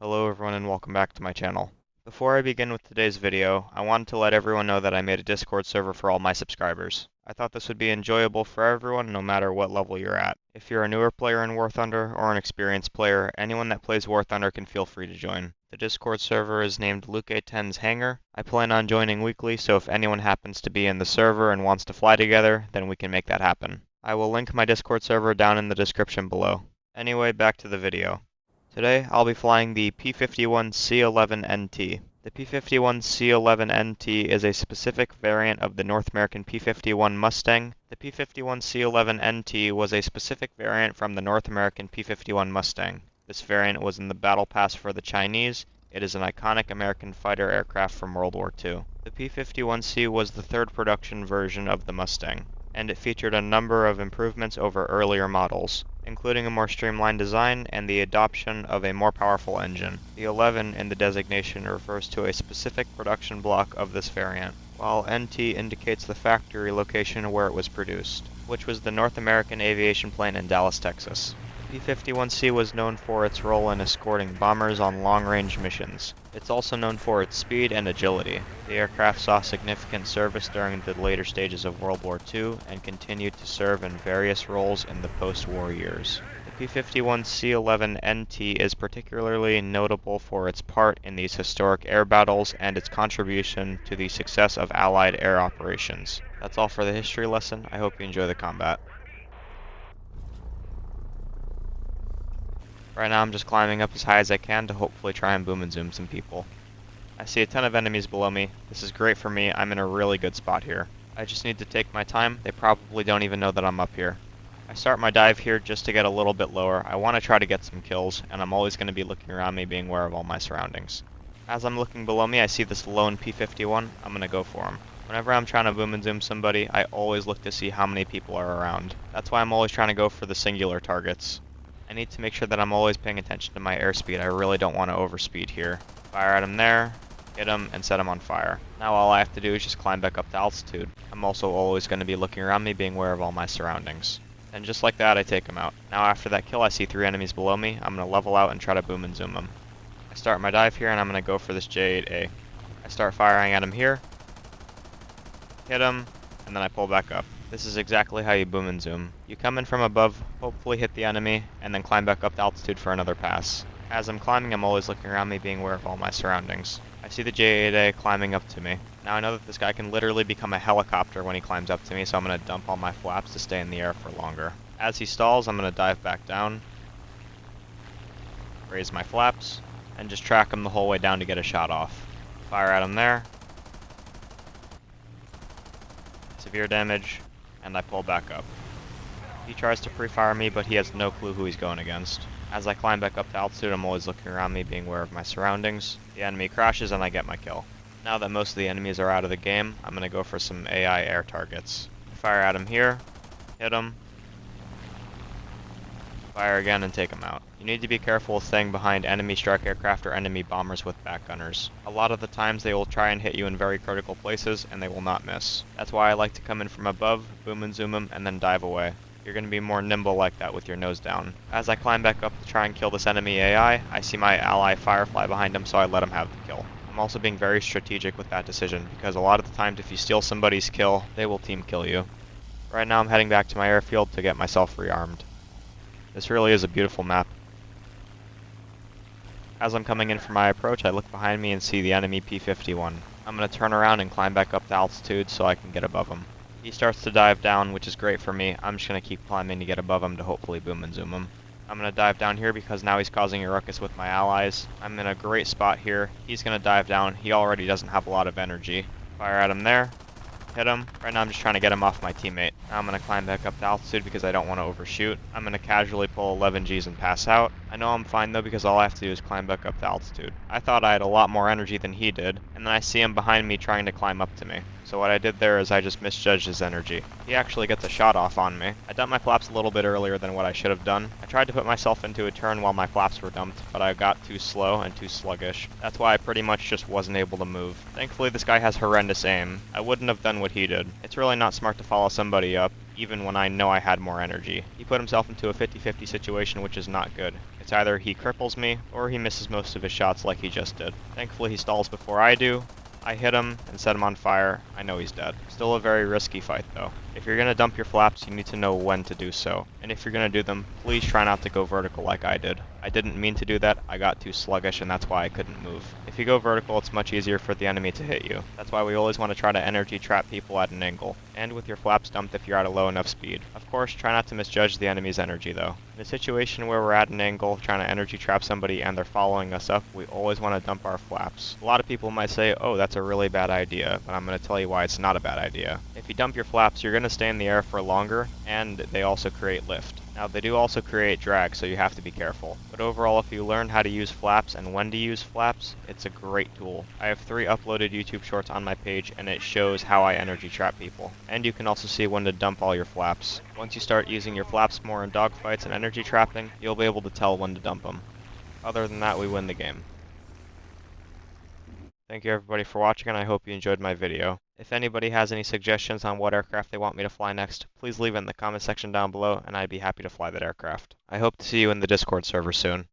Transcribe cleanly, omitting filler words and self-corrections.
Hello everyone and welcome back to my channel. Before I begin with today's video, I wanted to let everyone know that I made a Discord server for all my subscribers. I thought this would be enjoyable for everyone no matter what level you're at. If you're a newer player in War Thunder or an experienced player, anyone that plays War Thunder can feel free to join. The Discord server is named Luke A10's Hangar. I plan on joining weekly, so if anyone happens to be in the server and wants to fly together, then we can make that happen. I will link my Discord server down in the description below. Anyway, back to the video. Today, I'll be flying the P-51C-11-NT. The P-51C-11-NT is a specific variant of the North American P-51 Mustang. The P-51C-11-NT was a specific variant from the North American P-51 Mustang. This variant was in the Battle Pass for the Chinese. It is an iconic American fighter aircraft from World War II. The P-51C was the third production version of the Mustang, and it featured a number of improvements over earlier models, including a more streamlined design and the adoption of a more powerful engine. The 11 in the designation refers to a specific production block of this variant, while NT indicates the factory location where it was produced, which was the North American Aviation Plant in Dallas, Texas. The P-51C was known for its role in escorting bombers on long-range missions. It's also known for its speed and agility. The aircraft saw significant service during the later stages of World War II and continued to serve in various roles in the post-war years. The P-51C-11-NT is particularly notable for its part in these historic air battles and its contribution to the success of Allied air operations. That's all for the history lesson. I hope you enjoy the combat. Right now I'm just climbing up as high as I can to hopefully try and boom and zoom some people. I see a ton of enemies below me. This is great for me. I'm in a really good spot here. I just need to take my time. They probably don't even know that I'm up here. I start my dive here just to get a little bit lower. I want to try to get some kills, and I'm always going to be looking around me, being aware of all my surroundings. As I'm looking below me, I see this lone P-51. I'm going to go for him. Whenever I'm trying to boom and zoom somebody, I always look to see how many people are around. That's why I'm always trying to go for the singular targets. I need to make sure that I'm always paying attention to my airspeed. I really don't want to overspeed here. Fire at him there, hit him, and set him on fire. Now all I have to do is just climb back up to altitude. I'm also always going to be looking around me, being aware of all my surroundings. And just like that, I take him out. Now after that kill, I see 3 enemies below me. I'm going to level out and try to boom and zoom them. I start my dive here, and I'm going to go for this J8A. I start firing at him here, hit him, and then I pull back up. This is exactly how you boom and zoom. You come in from above, hopefully hit the enemy, and then climb back up to altitude for another pass. As I'm climbing, I'm always looking around me, being aware of all my surroundings. I see the J8A climbing up to me. Now I know that this guy can literally become a helicopter when he climbs up to me, so I'm going to dump all my flaps to stay in the air for longer. As he stalls, I'm going to dive back down, raise my flaps, and just track him the whole way down to get a shot off. Fire at him there. Severe damage. And I pull back up. He tries to pre-fire me, but he has no clue who he's going against. As I climb back up to altitude, I'm always looking around me, being aware of my surroundings. The enemy crashes and I get my kill. Now that most of the enemies are out of the game, I'm going to go for some AI air targets. Fire at him here, hit him, fire again and take him out. You need to be careful with staying behind enemy strike aircraft or enemy bombers with backgunners. A lot of the times they will try and hit you in very critical places and they will not miss. That's why I like to come in from above, boom and zoom them, and then dive away. You're going to be more nimble like that with your nose down. As I climb back up to try and kill this enemy AI, I see my ally Firefly behind him, so I let him have the kill. I'm also being very strategic with that decision, because a lot of the times if you steal somebody's kill, they will team kill you. Right now I'm heading back to my airfield to get myself rearmed. This really is a beautiful map. As I'm coming in for my approach, I look behind me and see the enemy P-51. I'm going to turn around and climb back up to altitude so I can get above him. He starts to dive down, which is great for me. I'm just going to keep climbing to get above him to hopefully boom and zoom him. I'm going to dive down here because now he's causing a ruckus with my allies. I'm in a great spot here. He's going to dive down. He already doesn't have a lot of energy. Fire at him there. Hit him. Right now I'm just trying to get him off my teammate. Now I'm going to climb back up to altitude because I don't want to overshoot. I'm going to casually pull 11 Gs and pass out. I know I'm fine though because all I have to do is climb back up to altitude. I thought I had a lot more energy than he did, and then I see him behind me trying to climb up to me. So what I did there is I just misjudged his energy. He actually gets a shot off on me. I dumped my flaps a little bit earlier than what I should have done. I tried to put myself into a turn while my flaps were dumped, but I got too slow and too sluggish. That's why I pretty much just wasn't able to move. Thankfully this guy has horrendous aim. I wouldn't have done what he did. It's really not smart to follow somebody up. even when I know I had more energy. He put himself into a 50-50 situation, which is not good. It's either he cripples me, or he misses most of his shots like he just did. Thankfully he stalls before I do. I hit him and set him on fire. I know he's dead. Still a very risky fight though. If you're gonna dump your flaps, you need to know when to do so. And if you're gonna do them, please try not to go vertical like I did. I didn't mean to do that, I got too sluggish and that's why I couldn't move. If you go vertical, it's much easier for the enemy to hit you. That's why we always want to try to energy trap people at an angle, and with your flaps dumped if you're at a low enough speed. Of course, try not to misjudge the enemy's energy though. In a situation where we're at an angle, trying to energy trap somebody and they're following us up, we always want to dump our flaps. A lot of people might say, oh, that's a really bad idea, but I'm going to tell you why it's not a bad idea. If you dump your flaps, you're going to stay in the air for longer, and they also create lift. Now, they do also create drag, so you have to be careful. But overall, if you learn how to use flaps and when to use flaps, it's a great tool. I have 3 uploaded YouTube shorts on my page, and it shows how I energy trap people. And you can also see when to dump all your flaps. Once you start using your flaps more in dogfights and energy trapping, you'll be able to tell when to dump them. Other than that, we win the game. Thank you everybody for watching, and I hope you enjoyed my video. If anybody has any suggestions on what aircraft they want me to fly next, please leave it in the comment section down below, and I'd be happy to fly that aircraft. I hope to see you in the Discord server soon.